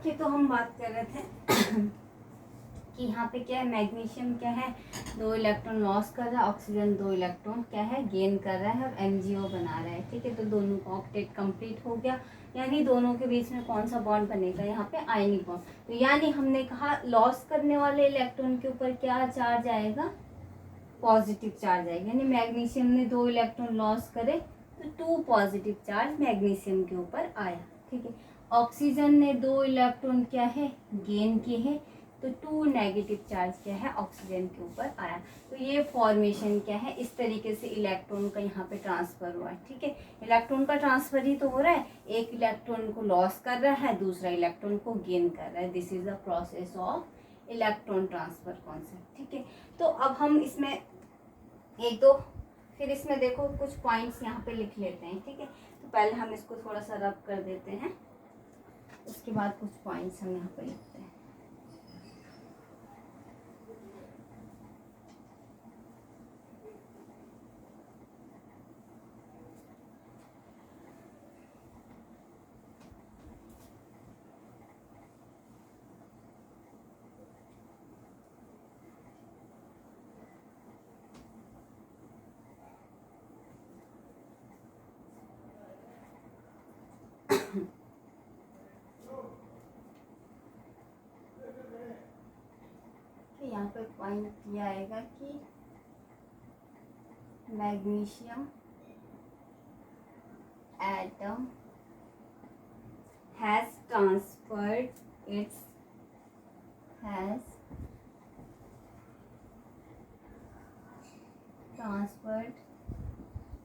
Okay, तो हम बात कर रहे थे कि यहाँ पे क्या है, मैग्नीशियम क्या है, 2 इलेक्ट्रॉन लॉस कर रहा है, ऑक्सीजन 2 इलेक्ट्रॉन क्या है गेन कर रहा है और MgO बना रहा है। ठीक है, तो दोनों का ऑक्टेट कंप्लीट हो गया, यानी दोनों के बीच में कौन सा बॉन्ड बनेगा, यहाँ पे आयनिक बॉन्ड। तो यानी हमने कहा लॉस करने वाले इलेक्ट्रॉन के ऊपर क्या चार्ज आएगा, पॉजिटिव चार्ज आएगा। यानी मैग्नीशियम ने 2 इलेक्ट्रॉन लॉस करे तो 2 पॉजिटिव चार्ज मैग्नीशियम के ऊपर आया। ठीक है, ऑक्सीजन ने 2 इलेक्ट्रॉन क्या है गेन किए हैं, तो 2 नेगेटिव चार्ज क्या है ऑक्सीजन के ऊपर आया। तो ये फॉर्मेशन क्या है, इस तरीके से इलेक्ट्रॉन का यहाँ पे ट्रांसफर हुआ है। ठीक है, इलेक्ट्रॉन का ट्रांसफर ही तो हो रहा है, एक इलेक्ट्रॉन को लॉस कर रहा है, दूसरा इलेक्ट्रॉन को गेन कर रहा है। This is the process of electron transfer concept. ठीक है, तो अब हम इसमें एक दो फिर इसमें देखो कुछ पॉइंट्स यहाँ पे लिख लेते हैं। ठीक है, तो पहले हम इसको थोड़ा सा रब कर देते हैं, उसके बाद कुछ पॉइंट्स हम यहाँ पे लिखते हैं। यहाँ पे पॉइंट ये आएगा कि magnesium atom has transferred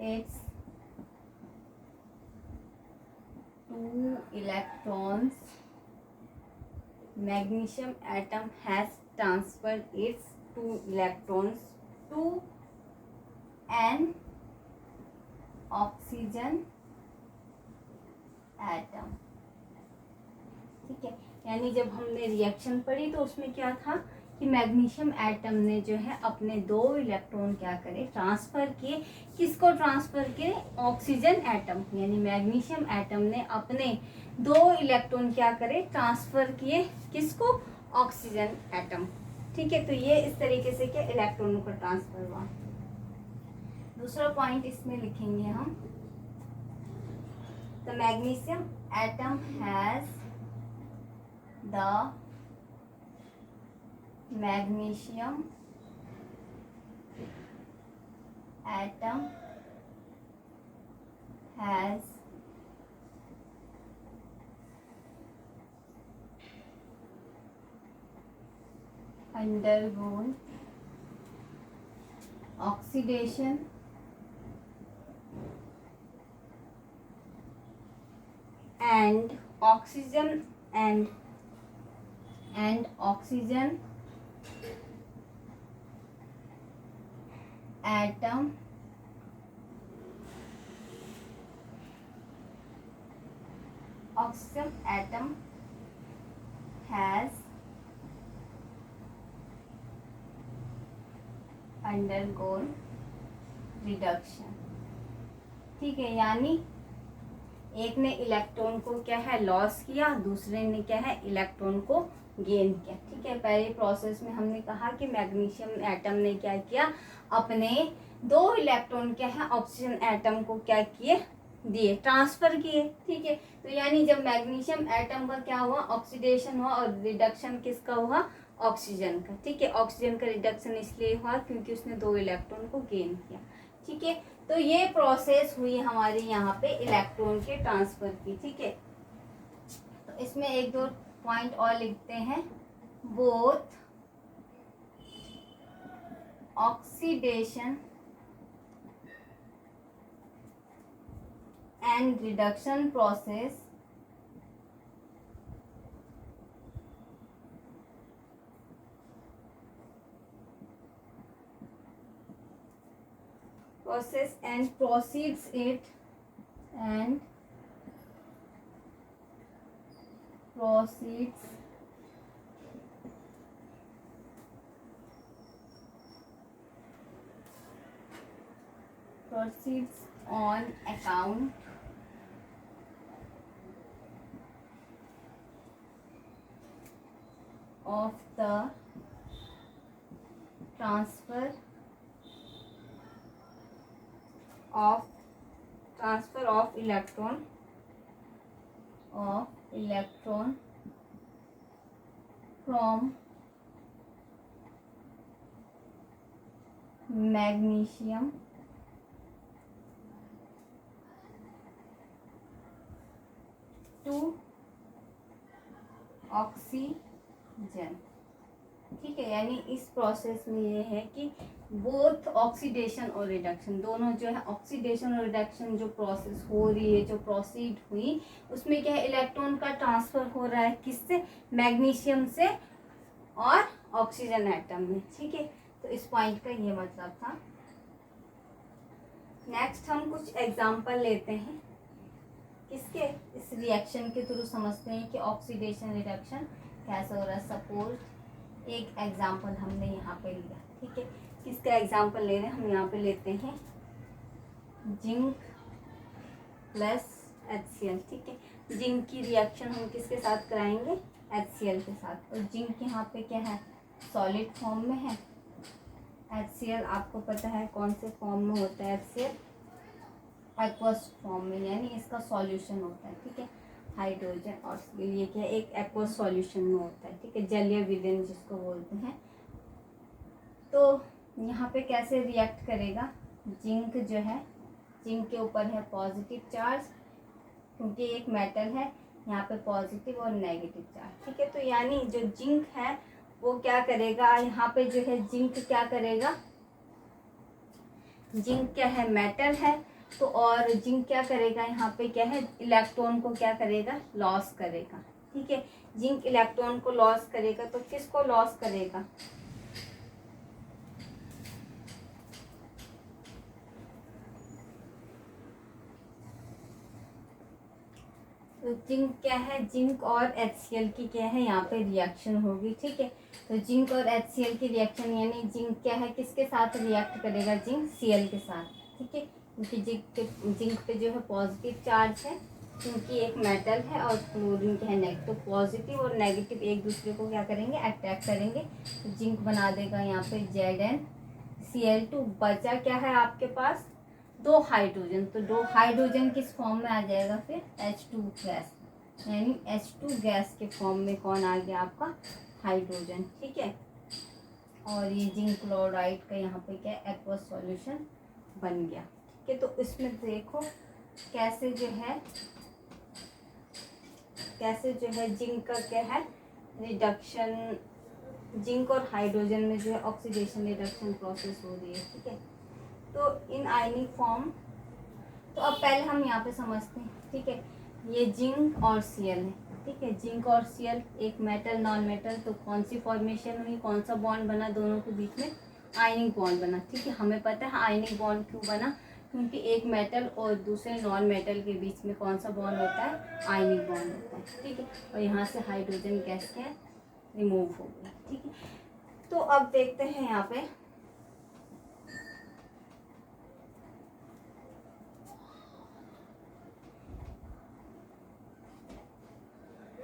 its two electrons. Magnesium atom has transferred its 2 electrons to an oxygen atom. ठीक है, यानी जब हमने रिएक्शन पढ़ी तो उसमें क्या था कि मैग्नीशियम एटम ने जो है अपने 2 इलेक्ट्रॉन क्या करे ट्रांसफर किए, किसको ट्रांसफर किए, ऑक्सीजन एटम। यानी मैग्नीशियम एटम ने अपने 2 इलेक्ट्रॉन क्या करे ट्रांसफर किए, किसको, ऑक्सीजन एटम। ठीक है, तो ये इस तरीके से क्या इलेक्ट्रॉनों का ट्रांसफर हुआ। दूसरा पॉइंट इसमें लिखेंगे हम, the magnesium atom has the magnesium atom has undergone oxidation and oxygen atom has undergone reduction। ठीक है, यानी एक ने इलेक्ट्रॉन को क्या है लॉस किया, दूसरे ने क्या है इलेक्ट्रॉन को गेन किया। ठीक है, पहले प्रोसेस में हमने कहा कि मैग्नीशियम एटम ने क्या किया, अपने 2 इलेक्ट्रॉन क्या है ऑक्सीजन एटम को क्या किए, दिए, ट्रांसफर किए। ठीक है, तो यानी जब मैग्नीशियम एटम का क्या हुआ ऑक्सीडेशन हुआ और रिडक्शन किसका हुआ, ऑक्सीजन का। ठीक है, ऑक्सीजन का रिडक्शन इसलिए हुआ क्योंकि उसने 2 इलेक्ट्रॉन को गेन किया। ठीक है, तो ये प्रोसेस हुई हमारी यहाँ पे इलेक्ट्रॉन के ट्रांसफर की। ठीक है, तो इसमें एक दो पॉइंट और लिखते हैं, both oxidation and reduction process and proceeds on account of the transfer of electron from magnesium to oxygen. ठीक है, यानी इस प्रोसेस में ये है कि बोथ ऑक्सीडेशन और रिडक्शन दोनों जो है, ऑक्सीडेशन और रिडक्शन जो प्रोसेस हो रही है, जो प्रोसीड हुई, उसमें क्या है, इलेक्ट्रॉन का ट्रांसफर हो रहा है किससे, मैग्नीशियम से और ऑक्सीजन एटम में। ठीक है, तो इस पॉइंट का ये मतलब था। नेक्स्ट हम कुछ एग्जांपल लेते हैं किसके, इस रिएक्शन के थ्रू समझते हैं कि ऑक्सीडेशन रिडक्शन कैसे हो रहा है। सपोज एक एग्जांपल हमने यहाँ पे लिया, ठीक है, किसका एग्जांपल ले रहे हैं हम, यहाँ पे लेते हैं जिंक प्लस HCl। ठीक है, जिंक की रिएक्शन हम किसके साथ कराएंगे, HCl के साथ। और जिंक यहाँ पे क्या है, सॉलिड फॉर्म में है। HCl आपको पता है कौन से फॉर्म में होता है, HCl एक्वस फॉर्म में, यानी इसका सॉल्यूशन होता है। ठीक है, हाइड्रोजन और ये क्या है, एक एक्वस सॉल्यूशन में होता है। ठीक है, जलीय विलीन जिसको बोलते हैं। तो यहाँ पे कैसे रिएक्ट करेगा, जिंक जो है, जिंक के ऊपर है पॉजिटिव चार्ज, क्योंकि एक मेटल है, यहाँ पे पॉजिटिव और नेगेटिव चार्ज। ठीक है, तो यानी जो जिंक है वो क्या करेगा, यहाँ पे जो है जिंक क्या करेगा, जिंक क्या है, मेटल है, तो और जिंक क्या करेगा, यहाँ पे क्या है, इलेक्ट्रॉन को क्या करेगा, लॉस करेगा। ठीक है, जिंक इलेक्ट्रॉन को लॉस करेगा, तो किसको लॉस करेगा, तो जिंक क्या है, जिंक और HCl की क्या है, यहाँ पे रिएक्शन होगी। ठीक है, तो जिंक और HCl की रिएक्शन, यानी जिंक क्या है, किसके साथ रिएक्ट करेगा, जिंक Cl के साथ। ठीक है, क्योंकि जिंक पे जो है पॉजिटिव चार्ज है, क्योंकि एक मेटल है, और क्लोरीन क्या है, नेगेटिव। तो पॉजिटिव और नेगेटिव एक दूसरे को क्या करेंगे, अट्रैक्ट करेंगे, तो जिंक बना देगा यहाँ पे ZnCl2। बचा क्या है आपके पास, दो हाइड्रोजन, तो दो हाइड्रोजन किस फॉर्म में आ जाएगा फिर, H2 गैस, यानी H2 गैस के फॉर्म में कौन आ गया आपका, हाइड्रोजन। ठीक है, और ये जिंक क्लोराइड का यहाँ पे क्या है, एक्वस सॉल्यूशन बन गया। ठीक है, तो इसमें देखो कैसे जो है जिंक का क्या है, रिडक्शन, जिंक और हाइड्रोजन में जो है ऑक्सीडेशन रिडक्शन प्रोसेस हो रही है। ठीक है, तो इन आयनिक फॉर्म, तो अब पहले हम यहाँ पे समझते हैं। ठीक है, ये जिंक और Cl है। ठीक है, जिंक और Cl एक मेटल नॉन मेटल, तो कौन सी फॉर्मेशन हुई, कौन सा बॉन्ड बना, दोनों के बीच में आयनिक बॉन्ड बना। ठीक है, हमें पता है आयनिक बॉन्ड क्यों बना, क्योंकि एक मेटल और दूसरे नॉन मेटल के बीच में कौन सा बॉन्ड होता है, आयनिक बॉन्ड होता है। ठीक है, और यहाँ से हाइड्रोजन गैस क्या रिमूव हो गई। ठीक है, तो अब देखते हैं यहाँ पे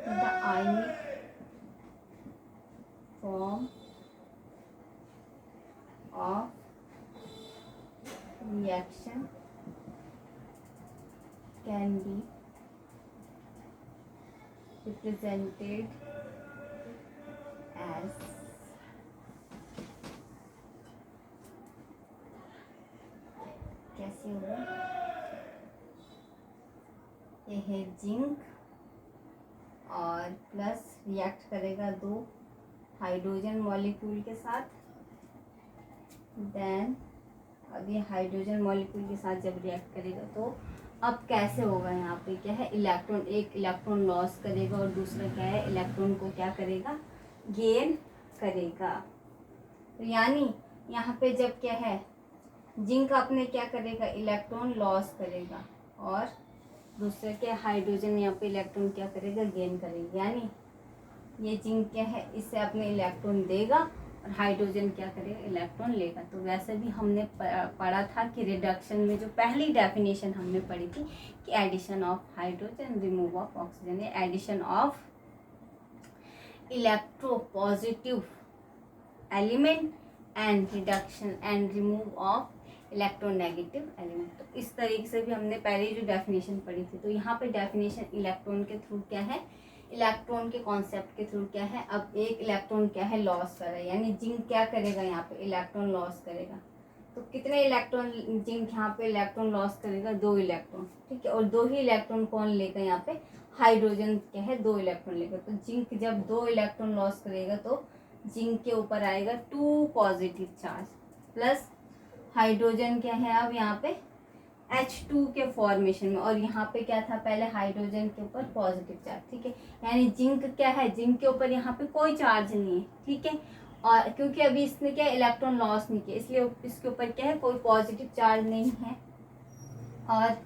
the ionic form of reaction can be represented as कैसे होगा, ये है जिंक और प्लस रिएक्ट करेगा दो हाइड्रोजन मॉलिक्यूल के साथ, देन अब ये हाइड्रोजन मॉलिक्यूल के साथ जब रिएक्ट करेगा तो अब कैसे होगा, यहाँ पे क्या है, इलेक्ट्रॉन, एक इलेक्ट्रॉन लॉस करेगा और दूसरा क्या है, इलेक्ट्रॉन को क्या करेगा, गेन करेगा। तो यानी यहाँ पे जब क्या है, जिंक अपने क्या करेगा, इलेक्ट्रॉन लॉस करेगा, और दूसरे के हाइड्रोजन यहाँ पे इलेक्ट्रॉन क्या करेगा, गेन करेगा। यानी ये जिंक क्या है, इससे अपने इलेक्ट्रॉन देगा और हाइड्रोजन क्या करेगा, इलेक्ट्रॉन लेगा। तो वैसे भी हमने पढ़ा था कि रिडक्शन में जो पहली डेफिनेशन हमने पढ़ी थी कि addition of hydrogen, remove of oxygen, या addition of electropositive element and reduction and remove of electronegative element. तो इस तरीके से भी हमने पहले जो डेफिनेशन पढ़ी थी, तो यहाँ पे डेफिनेशन इलेक्ट्रॉन के थ्रू क्या है, इलेक्ट्रॉन के कॉन्सेप्ट के थ्रू क्या है। अब एक इलेक्ट्रॉन क्या है, लॉस कर रहा है, यानी जिंक क्या करेगा, यहाँ पे इलेक्ट्रॉन लॉस करेगा। तो कितने इलेक्ट्रॉन जिंक यहाँ पे इलेक्ट्रॉन लॉस करेगा, 2 इलेक्ट्रॉन, ठीक है। और 2 ही इलेक्ट्रॉन कौन लेगा, यहाँ पे हाइड्रोजन क्या है 2 इलेक्ट्रॉन लेगा। तो जिंक जब 2 इलेक्ट्रॉन लॉस करेगा तो जिंक के ऊपर आएगा 2 पॉजिटिव चार्ज, प्लस हाइड्रोजन क्या है अब यहाँ पे H2 के फॉर्मेशन में, और यहाँ पे क्या था पहले हाइड्रोजन के ऊपर पॉजिटिव चार्ज, ठीक है। यानी जिंक क्या है, जिंक के ऊपर यहाँ पे कोई चार्ज नहीं है, ठीक है। और क्योंकि अभी इसने क्या इलेक्ट्रॉन लॉस नहीं किया, इसलिए इसके ऊपर क्या है, कोई पॉजिटिव चार्ज नहीं है। और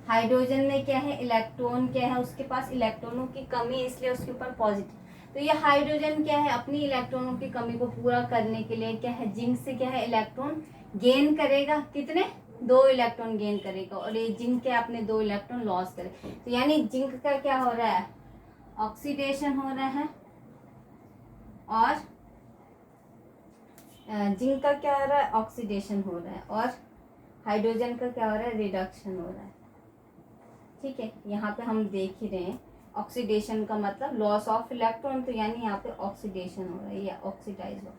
हाइड्रोजन में क्या है, इलेक्ट्रॉन क्या है, उसके पास इलेक्ट्रॉनों की कमी, इसलिए उसके ऊपर पॉजिटिव। तो ये हाइड्रोजन क्या है, अपनी इलेक्ट्रॉनों की कमी को पूरा करने के लिए क्या है, जिंक से क्या है इलेक्ट्रॉन गेन करेगा, कितने 2 इलेक्ट्रॉन गेन करेगा। और ये जिंक के अपने 2 इलेक्ट्रॉन लॉस करे। तो यानी जिंक का क्या हो रहा है, ऑक्सीडेशन हो रहा है, और जिंक का क्या हो रहा है, ऑक्सीडेशन हो रहा है, और हाइड्रोजन का क्या हो रहा है, रिडक्शन हो रहा है, ठीक है। यहाँ पे हम देख ही रहे हैं ऑक्सीडेशन का मतलब लॉस ऑफ इलेक्ट्रॉन, तो यानी यहाँ पे ऑक्सीडेशन हो रहा है या ऑक्सीडाइज हो,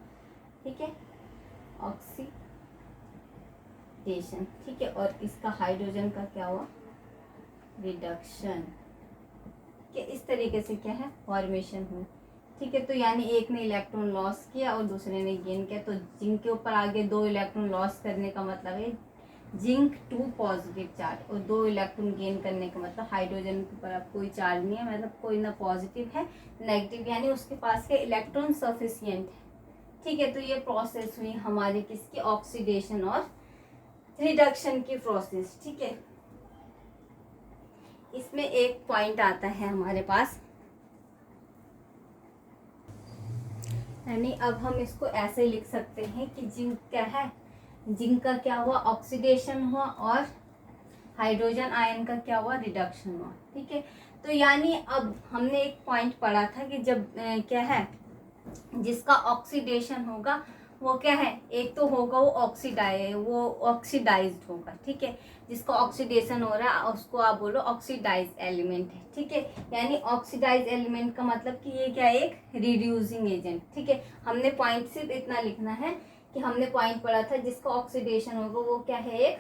ठीक है, ऑक्सीडेशन, ठीक है। और इसका हाइड्रोजन का क्या हुआ, रिडक्शन, कि इस तरीके से क्या है फॉर्मेशन हुई, ठीक है। तो यानी एक ने इलेक्ट्रॉन लॉस किया और दूसरे ने गेन किया। तो जिंक के ऊपर आगे 2 इलेक्ट्रॉन लॉस करने का मतलब है जिंक 2 पॉजिटिव चार्ज, और 2 इलेक्ट्रॉन गेन करने का मतलब हाइड्रोजन के ऊपर अब कोई चार्ज नहीं है, मतलब कोई ना पॉजिटिव है नेगेटिव, यानी उसके पास के इलेक्ट्रॉन सफिशियंट है, ठीक है। तो ये प्रोसेस हुई हमारी किसकी, ऑक्सीडेशन और रिडक्शन की प्रोसेस, ठीक है। इसमें एक पॉइंट आता है हमारे पास, यानी अब हम इसको ऐसे लिख सकते हैं कि जिंक क्या है, जिंक का क्या हुआ, ऑक्सीडेशन हुआ, और हाइड्रोजन आयन का क्या हुआ, रिडक्शन हुआ, ठीक है। तो यानी अब हमने एक पॉइंट पढ़ा था कि जब क्या है, जिसका ऑक्सीडेशन होगा वो क्या है, एक तो होगा वो ऑक्सीडाइज्ड होगा, ठीक है। जिसका ऑक्सीडेशन हो रहा है उसको आप बोलो ऑक्सीडाइज एलिमेंट है, ठीक है। यानी ऑक्सीडाइज एलिमेंट का मतलब कि ये क्या है, एक रिड्यूसिंग एजेंट, ठीक है। हमने पॉइंट सिर्फ इतना लिखना है कि हमने पॉइंट पढ़ा था जिसका ऑक्सीडेशन होगा वो क्या है, एक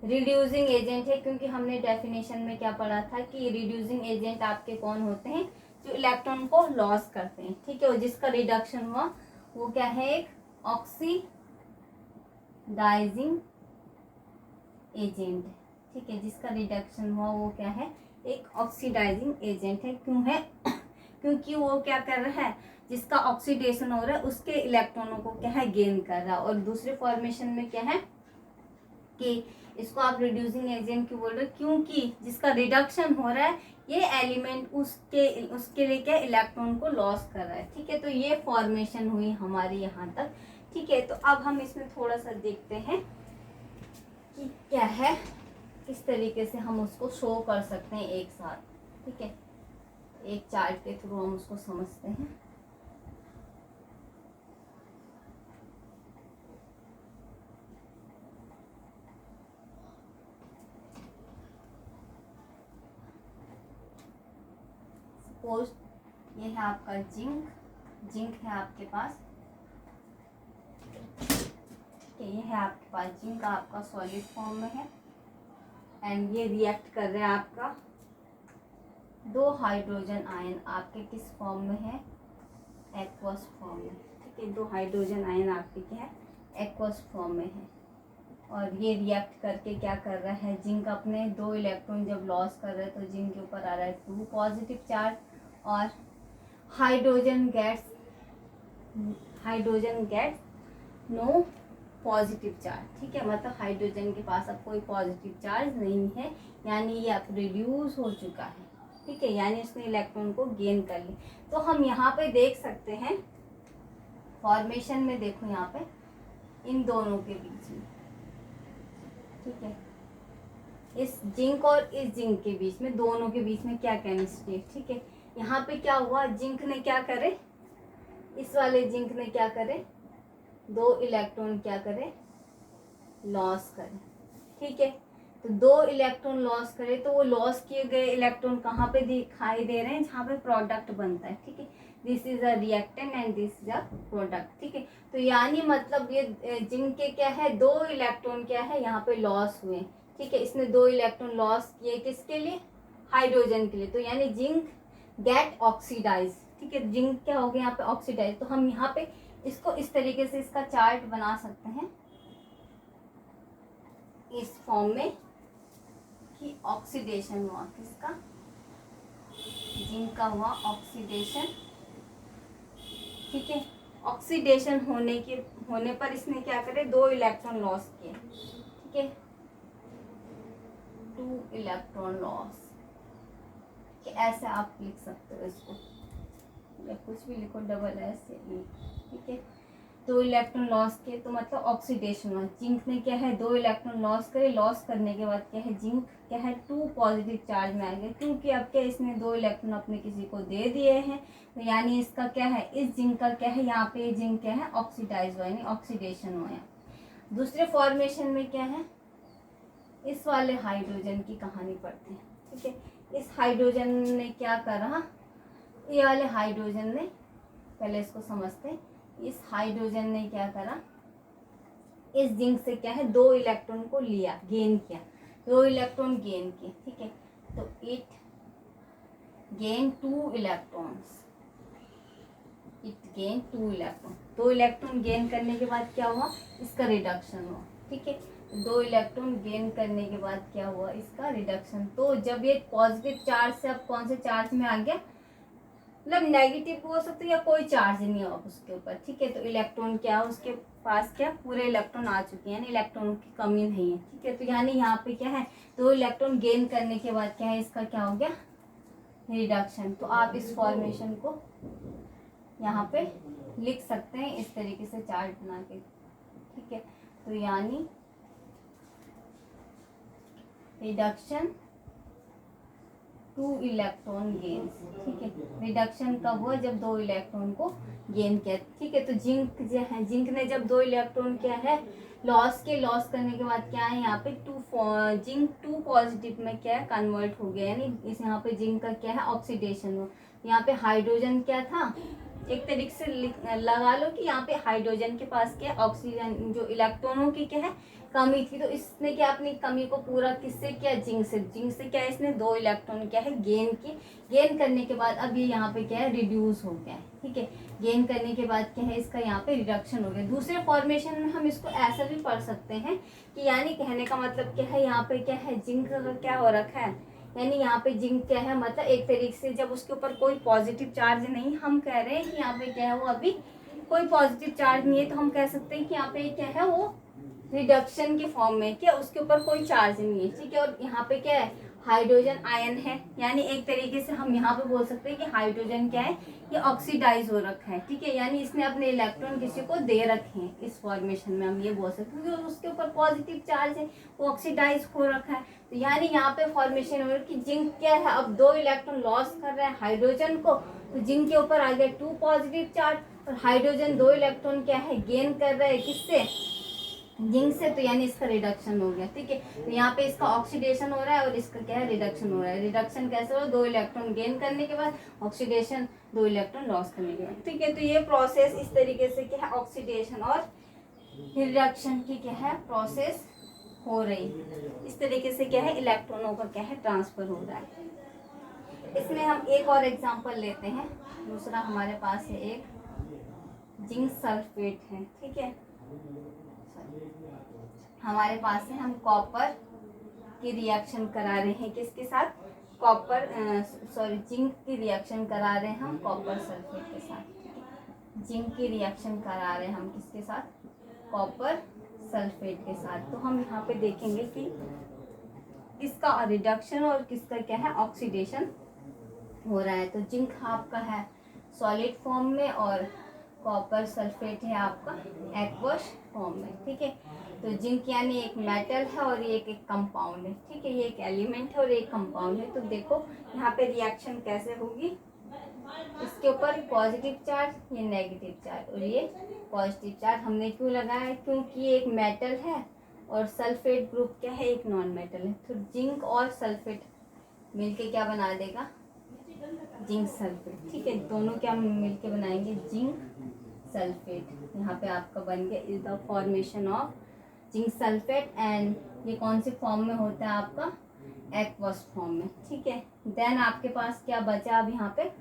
रिड्यूसिंग एजेंट है, क्योंकि हमने डेफिनेशन में क्या पढ़ा था कि रिड्यूसिंग एजेंट आपके कौन होते हैं, जो इलेक्ट्रॉन को लॉस करते हैं, ठीक है। और जिसका रिडक्शन हुआ वो क्या है, एक ऑक्सीडाइजिंग एजेंट, ठीक है। जिसका रिडक्शन हुआ वो क्या है, एक ऑक्सीडाइजिंग एजेंट है। क्यों है, क्योंकि वो क्या कर रहा है, जिसका ऑक्सीडेशन हो रहा है उसके इलेक्ट्रॉनों को क्या है, गेन कर रहा है। और दूसरे फॉर्मेशन में क्या है कि इसको आप रिड्यूसिंग एजेंट क्यों बोल रहे हो, क्योंकि जिसका रिडक्शन हो रहा है ये एलिमेंट उसके लिए क्या इलेक्ट्रॉन को लॉस कर रहा है, ठीक है। तो ये फॉर्मेशन हुई हमारी यहाँ तक, ठीक है। तो अब हम इसमें थोड़ा सा देखते हैं कि क्या है, किस तरीके से हम उसको शो कर सकते हैं एक साथ, ठीक है। एक चार्ट के थ्रू हम उसको समझते हैं। सपोज ये है आपका जिंक है आपके पास, ये है आपके पास जिंक आपका सॉलिड फॉर्म में है, एंड ये रिएक्ट कर रहा है आपका 2 हाइड्रोजन आयन आपके किस फॉर्म में है, एक्वस फॉर्म में, ठीक है। 2 हाइड्रोजन आयन आपके क्या है, एक्वस फॉर्म में है। और ये रिएक्ट करके क्या कर रहा है, जिंक अपने 2 इलेक्ट्रॉन जब लॉस कर रहा है तो जिंक के ऊपर आ रहा है 2 पॉजिटिव चार्ज, और hydrogen gets no positive charge, ठीक है। मतलब हाइड्रोजन के पास अब कोई पॉजिटिव चार्ज नहीं है, यानी ये अब रिड्यूस हो चुका है, ठीक है। यानी उसने इलेक्ट्रॉन को गेन कर ली। तो हम यहाँ पे देख सकते हैं फॉर्मेशन में, देखो यहाँ पे इन दोनों के बीच में, ठीक है, इस जिंक और इस जिंक के बीच में, दोनों के बीच में क्या केमिस्ट्री है, ठीक है। यहाँ पे क्या हुआ, जिंक ने क्या करे, इस वाले जिंक ने क्या करे, 2 इलेक्ट्रॉन क्या करे, लॉस करे। ठीक है, तो 2 इलेक्ट्रॉन लॉस करे, तो वो लॉस किए गए इलेक्ट्रॉन कहाँ पे दिखाई दे रहे हैं, जहाँ पे प्रोडक्ट बनता है। ठीक है, this is a reactant and this is a product. ठीक है, तो यानी मतलब ये जिंक के क्या है, 2 इलेक्ट्रॉन क्या है यहाँ पे लॉस हुए। ठीक है, इसने 2 इलेक्ट्रॉन लॉस किए, किसके लिए, हाइड्रोजन के लिए। तो यानी जिंक गेट ऑक्सीडाइज। ठीक है, जिंक क्या हो गया यहाँ पे, ऑक्सीडाइज। तो हम यहाँ पे इसको इस तरीके से इसका चार्ट बना सकते हैं इस फॉर्म में कि ऑक्सीडेशन हुआ, किसका, जिंक का हुआ ऑक्सीडेशन। ठीक है, ऑक्सीडेशन होने पर इसने क्या करे, 2 इलेक्ट्रॉन लॉस किए। ठीक है, 2 इलेक्ट्रॉन लॉस, कि ऐसे आप लिख सकते हो इसको, या कुछ भी लिखो, डबल एस या ई। ठीक है, 2 इलेक्ट्रॉन लॉस किए तो मतलब ऑक्सीडेशन हुआ। जिंक ने क्या है, 2 इलेक्ट्रॉन लॉस करे, लॉस करने के बाद क्या है, जिंक क्या है, 2 पॉजिटिव चार्ज में आ गया, क्योंकि अब क्या इसने 2 इलेक्ट्रॉन अपने किसी को दे दिए हैं। तो यानी इसका क्या है, इस जिंक का क्या है, यहाँ पे जिंक क्या है, ऑक्सीडाइज हुआ, यानी ऑक्सीडेशन हुआ। दूसरे फॉर्मेशन में क्या है, इस वाले हाइड्रोजन की कहानी पढ़ते हैं। ठीक है, इस हाइड्रोजन ने क्या करा, ये वाले हाइड्रोजन ने, पहले इसको समझते हैं, इस हाइड्रोजन ने क्या करा, इस जिंक से क्या है, 2 इलेक्ट्रॉन को लिया, गेन किया, 2 इलेक्ट्रॉन गेन किए। ठीक है, तो it gain 2 electrons, it gain 2 electron. 2 electron gain करने के बाद क्या हुआ, इसका रिडक्शन हुआ। ठीक है, 2 इलेक्ट्रॉन गेन करने के बाद क्या हुआ, इसका रिडक्शन। तो जब ये पॉजिटिव चार्ज से अब कौन से चार्ज में आ गया, मतलब नेगेटिव हो सकता है या कोई चार्ज नहीं हो उसके ऊपर। ठीक है, तो इलेक्ट्रॉन क्या, उसके पास क्या, पूरे इलेक्ट्रॉन आ चुके हैं, यानी इलेक्ट्रॉन की कमी नहीं है। ठीक है, तो यानी यहाँ पे क्या है, 2 इलेक्ट्रॉन गेन करने के बाद क्या है, इसका क्या हो गया, रिडक्शन। तो आप इस फॉर्मेशन को यहाँ पे लिख सकते हैं इस तरीके से चार्ट बना के। ठीक है, तो यानी रिडक्शन 2 इलेक्ट्रॉन गेन। ठीक है, रिडक्शन कब हुआ, जब 2 इलेक्ट्रॉन को गेन किया। ठीक है, तो जिंक जो है, जिंक ने जब 2 इलेक्ट्रॉन क्या है, लॉस करने के बाद क्या है, यहाँ पे जिंक 2 पॉजिटिव में क्या है, कन्वर्ट हो गया, यानी इस यहाँ पे जिंक का क्या है, ऑक्सीडेशन हुआ। यहाँ पे हाइड्रोजन क्या था, एक तरीके से लगा लो कि यहाँ पे हाइड्रोजन के पास क्या, ऑक्सीजन जो इलेक्ट्रॉनों की क्या है, कमी थी। तो इसने क्या अपनी कमी को पूरा किससे किया, जिंक से। जिंक से क्या, इसने 2 इलेक्ट्रॉन क्या है, गेन की। गेन करने के बाद अब ये यहाँ पे क्या है, रिड्यूस हो गया है। ठीक है, गेन करने के बाद क्या है, इसका यहाँ पे रिडक्शन हो गया। दूसरे फॉर्मेशन में हम इसको ऐसा भी पढ़ सकते हैं कि यानी कहने का मतलब क्या है, यहाँ पे क्या है, जिंक का क्या हो रखा है, यानी यहाँ पे जिंक क्या है, मतलब एक तरीके से जब उसके ऊपर कोई पॉजिटिव चार्ज नहीं, हम कह रहे हैं कि यहाँ पे क्या है, वो अभी कोई पॉजिटिव चार्ज नहीं है, तो हम कह सकते हैं कि यहाँ पे क्या है, वो रिडक्शन के फॉर्म में, क्या उसके ऊपर कोई चार्ज नहीं है। ठीक है, और यहाँ पे क्या है, हाइड्रोजन आयन है, यानी एक तरीके से हम यहाँ पे बोल सकते हैं कि हाइड्रोजन क्या है, ये ऑक्सीडाइज हो रखा है। ठीक है, यानी इसने अपने इलेक्ट्रॉन किसी को दे रखे हैं, इस फॉर्मेशन में हम ये बोल सकते हैं, क्योंकि उसके ऊपर पॉजिटिव चार्ज है, वो ऑक्सीडाइज हो रखा है। तो यानी यहाँ पे फॉर्मेशन हो रहा है कि जिंक क्या है, अब 2 इलेक्ट्रॉन लॉस कर रहा है हाइड्रोजन को, तो जिंक के ऊपर आ गया 2 पॉजिटिव चार्ज, और हाइड्रोजन 2 इलेक्ट्रॉन क्या है, गेन कर रहा है, किससे, जिंक से। तो यानी इसका रिडक्शन हो गया। ठीक है, तो यहाँ पे इसका ऑक्सीडेशन हो रहा है और इसका क्या है, रिडक्शन हो रहा है। रिडक्शन कैसे हो रहा है, 2 इलेक्ट्रॉन गेन करने के बाद, ऑक्सीडेशन 2 इलेक्ट्रॉन लॉस करने के बाद। ठीक है, तो ये प्रोसेस इस तरीके से क्या है, ऑक्सीडेशन और रिडक्शन की क्या है, प्रोसेस हो रही है। इस तरीके से क्या है, इलेक्ट्रॉनों का क्या है, ट्रांसफर हो रहा है। इसमें हम एक और एग्जांपल लेते हैं। दूसरा हमारे पास है एक जिंक सल्फेट है। ठीक है, हमारे पास है, हम कॉपर की रिएक्शन करा रहे हैं, किसके साथ, कॉपर जिंक की रिएक्शन करा रहे हैं हम कॉपर सल्फेट के साथ। जिंक की रिएक्शन करा रहे हैं हम किसके साथ, कॉपर सल्फेट के साथ। तो हम यहाँ पे देखेंगे कि किसका रिडक्शन और किसका क्या है, ऑक्सीडेशन हो रहा है। तो जिंक आपका है सॉलिड फॉर्म में और कॉपर सल्फेट है आपका एक्वस फॉर्म में। ठीक है, तो जिंक यानी एक मेटल है और ये एक कंपाउंड है। ठीक है, ये एक एलिमेंट है और एक कंपाउंड है। तो देखो यहाँ पे रिएक्शन कैसे होगी, इसके ऊपर पॉजिटिव चार्ज, ये नेगेटिव चार्ज और ये पॉजिटिव चार्ज हमने क्यों लगाया है, क्योंकि ये एक मेटल है और सल्फेट ग्रुप क्या है, एक नॉन मेटल है। तो जिंक और सल्फेट मिलके क्या बना देगा, जिंक सल्फेट। ठीक है, दोनों क्या मिलके बनाएंगे, जिंक सल्फेट। यहाँ पे आपका बन गया is the formation of zinc sulphate. And ये कौन से फॉर्म में होता है आपका, एक्वस फॉर्म में। ठीक है, देन आपके पास क्या बचा, अब यहाँ पे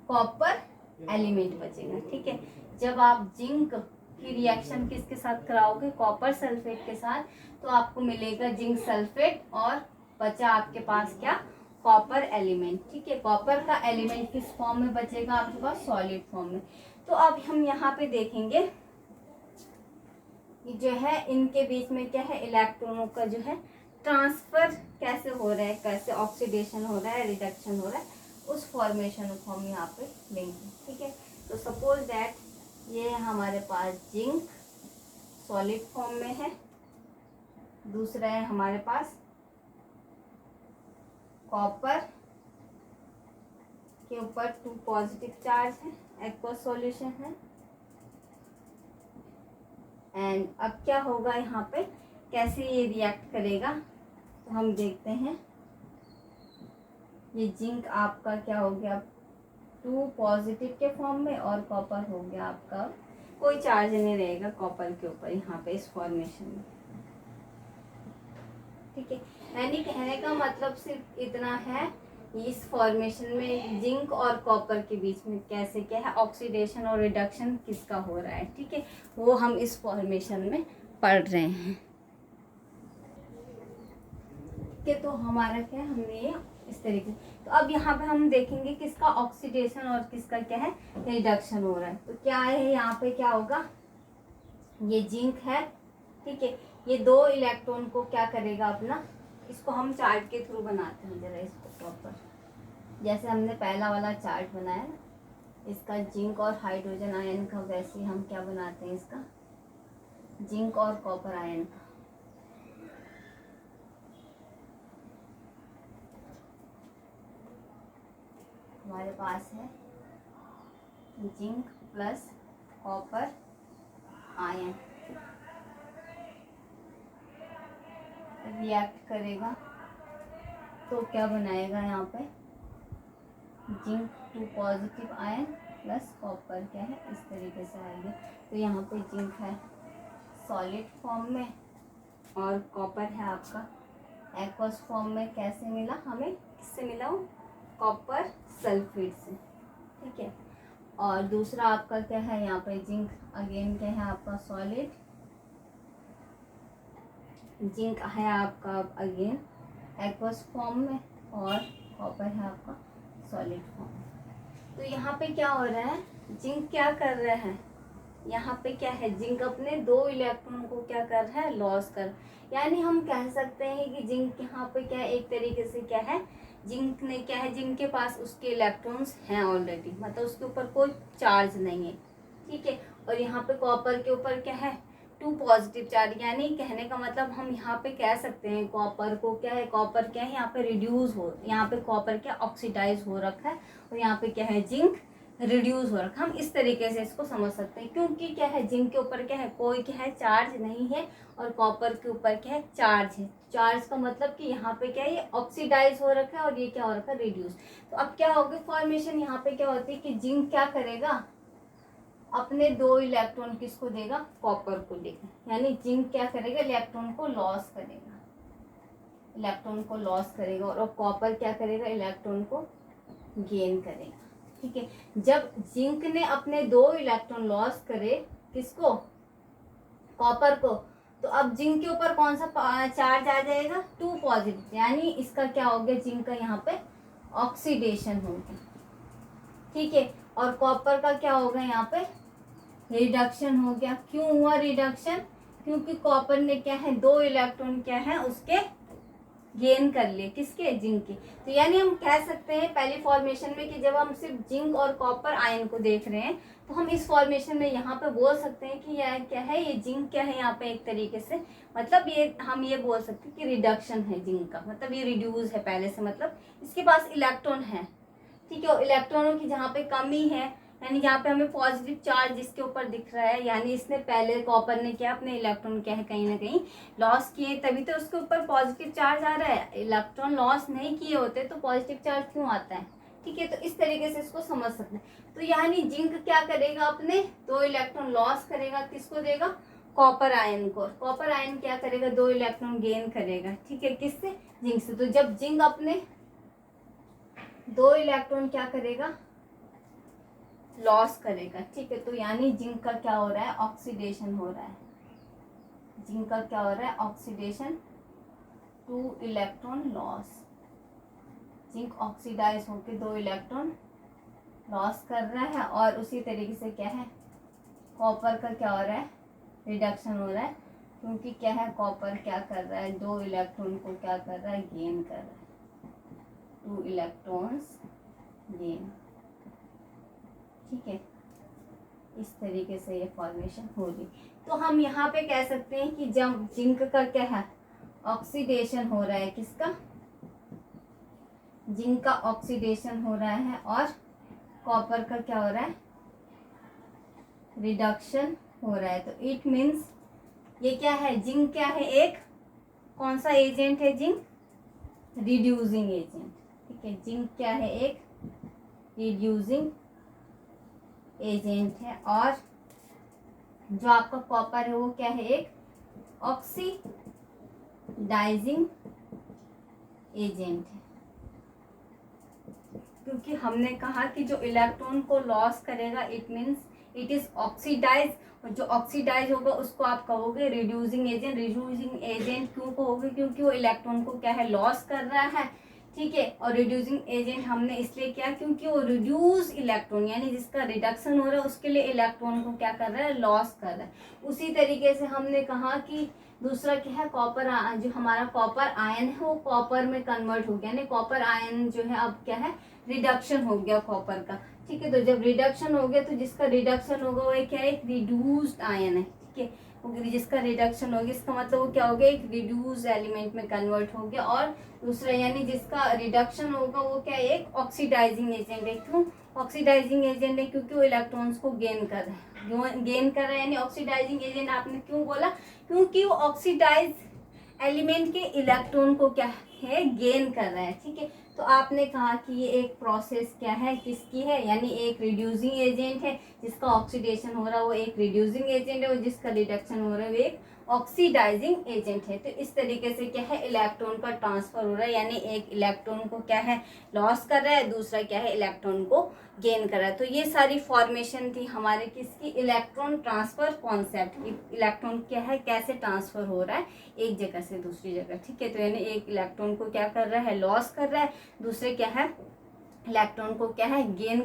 कॉपर एलिमेंट बचेगा। ठीक है, जब आप जिंक की रिएक्शन किसके साथ कराओगे, कॉपर सल्फेट के साथ, तो आपको मिलेगा जिंक सल्फेट और बचा आपके पास क्या, कॉपर एलिमेंट। ठीक है, कॉपर का एलिमेंट किस फॉर्म में बचेगा आपके पास, सॉलिड फॉर्म में। तो अब हम यहाँ पे देखेंगे कि जो है इनके बीच में क्या है, इलेक्ट्रॉनों का जो है ट्रांसफर कैसे हो रहा है, कैसे ऑक्सीडेशन हो रहा है, रिडक्शन हो रहा है, उस फॉर्मेशन को हम यहाँ पे लेंगे। ठीक है, तो सपोज दैट ये हमारे पास जिंक सॉलिड फॉर्म में है, दूसरा है हमारे पास कॉपर के ऊपर 2 पॉजिटिव चार्ज है, एक्वस सॉल्यूशन है। एंड अब क्या होगा यहाँ पे, कैसे ये रिएक्ट करेगा, तो हम देखते हैं। ये जिंक आपका क्या हो गया, 2 पॉजिटिव के फॉर्म में, और कॉपर हो गया आपका, कोई चार्ज नहीं रहेगा कॉपर के ऊपर यहाँ पे इस फॉर्मेशन में। ठीक है, यानी कहने का मतलब सिर्फ इतना है, इस फॉर्मेशन में जिंक और कॉपर के बीच में कैसे क्या है, ऑक्सीडेशन और रिडक्शन किसका हो रहा है। ठीक है, वो हम इस फॉर्मेशन में पढ़ रहे हैं। कि तो हमारा क्या है, हमने ये इस तरीके। तो अब यहाँ पे हम देखेंगे किसका ऑक्सीडेशन और किसका क्या है, रिडक्शन हो रहा है। तो क्या है यहाँ पे, क्या होगा, ये जिंक है। ठीक है, ये 2 इलेक्ट्रॉन को क्या करेगा अपना, इसको हम चार्ट के थ्रू बनाते हैं जरा इसको प्रॉपर, जैसे हमने पहला वाला चार्ट बनाया ना, इसका जिंक और हाइड्रोजन आयन का, वैसे ही हम क्या बनाते हैं इसका, जिंक और कॉपर आयन का। हमारे पास है zinc plus copper ion react करेगा तो क्या बनाएगा यहाँ पे, zinc 2 positive ion plus copper क्या है, इस तरीके से आएगा। तो यहाँ पे जिंक है सॉलिड फॉर्म में और कॉपर है आपका एक्वस फॉर्म में। कैसे मिला हमें, किससे मिला वो, कॉपर सल्फेट से। ठीक है, और दूसरा आपका क्या है, यहाँ पे जिंक अगेन क्या है आपका सॉलिड, जिंक है आपका अगेन एक्वस फॉर्म में और कॉपर है आपका सॉलिड फॉर्म। तो यहाँ पे क्या हो रहा है, जिंक क्या कर रहा है, यहाँ पे क्या है, जिंक अपने 2 इलेक्ट्रॉन को क्या कर रहा है, लॉस कर। यानी हम कह सकते हैं कि जिंक यहाँ पे क्या है, एक तरीके से क्या है, जिंक ने क्या है, जिंक के पास उसके इलेक्ट्रॉन्स हैं ऑलरेडी, मतलब उसके ऊपर कोई चार्ज नहीं है। ठीक है, और यहाँ पे कॉपर के ऊपर क्या है, 2 पॉजिटिव चार्ज। यानी कहने का मतलब हम यहाँ पे कह सकते हैं कॉपर को क्या है, कॉपर क्या है यहाँ पे रिड्यूस हो, यहाँ पे कॉपर क्या ऑक्सीडाइज हो रखा है और यहाँ पे क्या है, जिंक रिड्यूस हो रखा। हम इस तरीके से इसको समझ सकते हैं, क्योंकि क्या है, जिंक के ऊपर क्या है, कोई क्या है चार्ज नहीं है और कॉपर के ऊपर क्या है, चार्ज है। चार्ज का मतलब कि यहाँ पे क्या है, ये ऑक्सीडाइज हो रखा है और ये क्या हो रखा है, रिड्यूस। तो अब क्या होगी फॉर्मेशन, यहाँ पे क्या होती है कि जिंक क्या करेगा, अपने 2 इलेक्ट्रॉन किसको देगा, कॉपर को देगा। यानी जिंक क्या करेगा, इलेक्ट्रॉन को लॉस करेगा, इलेक्ट्रॉन को लॉस करेगा, और कॉपर क्या करेगा, इलेक्ट्रॉन को गेन करेगा। ठीक है, जब जिंक ने अपने 2 इलेक्ट्रॉन लॉस करे, किसको, कॉपर को, तो अब जिंक के ऊपर कौन सा चार्ज आ जाएगा, 2 पॉजिटिव। यानी इसका क्या हो गया, जिंक का यहाँ पे ऑक्सीडेशन हो गया। ठीक है, और कॉपर का क्या होगा, यहाँ पे रिडक्शन हो गया। क्यों हुआ रिडक्शन, क्योंकि कॉपर ने क्या है, 2 इलेक्ट्रॉन क्या है उसके गेन कर लिए, किसके, जिंक के। तो यानी हम कह सकते हैं पहली फॉर्मेशन में कि जब हम सिर्फ जिंक और कॉपर आयन को देख रहे हैं, तो हम इस फॉर्मेशन में यहाँ पे बोल सकते हैं कि यह क्या है, ये जिंक क्या है यहाँ पे एक तरीके से, मतलब ये हम ये बोल सकते हैं कि रिडक्शन है जिंक का, मतलब ये रिड्यूस है पहले से, मतलब इसके पास इलेक्ट्रॉन है। ठीक है। और इलेक्ट्रॉनों की जहाँ पे कमी है, यानी जहाँ पे हमें पॉजिटिव चार्ज जिसके ऊपर दिख रहा है, यानी इसने पहले कॉपर ने क्या अपने इलेक्ट्रॉन क्या है कहीं ना कहीं लॉस किए, तभी तो उसके ऊपर पॉजिटिव चार्ज आ रहा है। इलेक्ट्रॉन लॉस नहीं किए होते तो पॉजिटिव चार्ज क्यों आता है, ठीक है। तो इस तरीके से इसको समझ सकते हैं। तो यानी जिंक क्या करेगा, अपने 2 इलेक्ट्रॉन लॉस करेगा, किसको देगा, कॉपर आयन को। कॉपर आयन क्या करेगा, 2 इलेक्ट्रॉन गेन करेगा, ठीक है, किससे, जिंक से। तो जब जिंक अपने 2 इलेक्ट्रॉन क्या करेगा, लॉस करेगा, ठीक है। तो यानी जिंक का क्या हो रहा है, ऑक्सीडेशन हो रहा है। जिंक का क्या हो रहा है, oxidation, 2 electron loss. Zinc oxidise होकर 2 इलेक्ट्रॉन लॉस कर रहा है। और उसी तरीके से क्या है, कॉपर का क्या हो रहा है, रिडक्शन हो रहा है, क्योंकि क्या है, कॉपर क्या कर रहा है, 2 इलेक्ट्रॉन को क्या कर रहा है, गेन कर रहा है, 2 इलेक्ट्रॉन्स गेन, ठीक है। इस तरीके से ये फॉर्मेशन होगी। तो हम यहाँ पे कह सकते हैं कि जब जिंक का क्या है, ऑक्सीडेशन हो रहा है, किसका, जिंक का ऑक्सीडेशन हो रहा है, और कॉपर का क्या हो रहा है, रिडक्शन हो रहा है। तो इट मीन्स ये क्या है, जिंक क्या है, एक कौन सा एजेंट है, जिंक रिड्यूसिंग एजेंट, ठीक है। जिंक क्या है, एक रिड्यूसिंग एजेंट है। और जो आपका कॉपर है वो क्या है, एक ऑक्सीडाइजिंग एजेंट है। क्योंकि हमने कहा कि जो इलेक्ट्रॉन को लॉस करेगा it means it is oxidise, और जो ऑक्सीडाइज होगा उसको आप कहोगे रिड्यूसिंग एजेंट। रिड्यूसिंग एजेंट क्यों कहोगे, क्योंकि वो इलेक्ट्रॉन को क्या है, लॉस कर रहा है, ठीक है। और रिड्यूसिंग एजेंट हमने इसलिए किया क्योंकि वो रिड्यूस इलेक्ट्रॉन, यानी जिसका रिडक्शन हो रहा है उसके लिए इलेक्ट्रॉन को क्या कर रहा है, लॉस कर रहा है। उसी तरीके से हमने कहा कि दूसरा क्या है, कॉपर, जो हमारा कॉपर आयन है वो कॉपर में कन्वर्ट हो गया, यानी कॉपर आयन जो है अब क्या है, रिडक्शन हो गया कॉपर का, ठीक है। तो जब रिडक्शन हो गया तो जिसका रिडक्शन होगा वो क्या है, एक रिड्यूस्ड आयन है, ठीक है। जिसका रिडक्शन हो गया इसका मतलब वो क्या हो गया, एक रिड्यूस एलिमेंट में कन्वर्ट हो गया। और दूसरा यानी जिसका रिडक्शन होगा वो क्या है, एक ऑक्सीडाइजिंग एजेंट है। क्यों ऑक्सीडाइजिंग एजेंट है, क्योंकि वो इलेक्ट्रॉन्स को गेन कर रहा है, गेन कर रहा है, यानी ऑक्सीडाइजिंग एजेंट आपने क्यों बोला, क्योंकि वो ऑक्सीडाइज एलिमेंट के इलेक्ट्रॉन को क्या है, गेन कर रहा है, ठीक है। तो आपने कहा कि ये एक प्रोसेस क्या है, किसकी है, यानी एक रिड्यूसिंग एजेंट है, जिसका ऑक्सीडेशन हो रहा है वो एक रिड्यूसिंग एजेंट है, और जिसका रिडक्शन हो रहा है वो एक ऑक्सीडाइजिंग एजेंट है। तो इस तरीके से क्या है, इलेक्ट्रॉन का ट्रांसफर हो रहा है, यानी एक इलेक्ट्रॉन को क्या है, लॉस कर रहा है, दूसरा क्या है, इलेक्ट्रॉन को गेन कर रहा है। तो ये सारी फॉर्मेशन थी हमारे किसकी, इलेक्ट्रॉन ट्रांसफर कॉन्सेप्ट। इलेक्ट्रॉन क्या है, कैसे ट्रांसफर हो रहा है एक जगह से दूसरी जगह, ठीक है। तो यानी एक इलेक्ट्रॉन को क्या कर रहा है, लॉस कर रहा है, दूसरे क्या है, इलेक्ट्रॉन को क्या है, गेन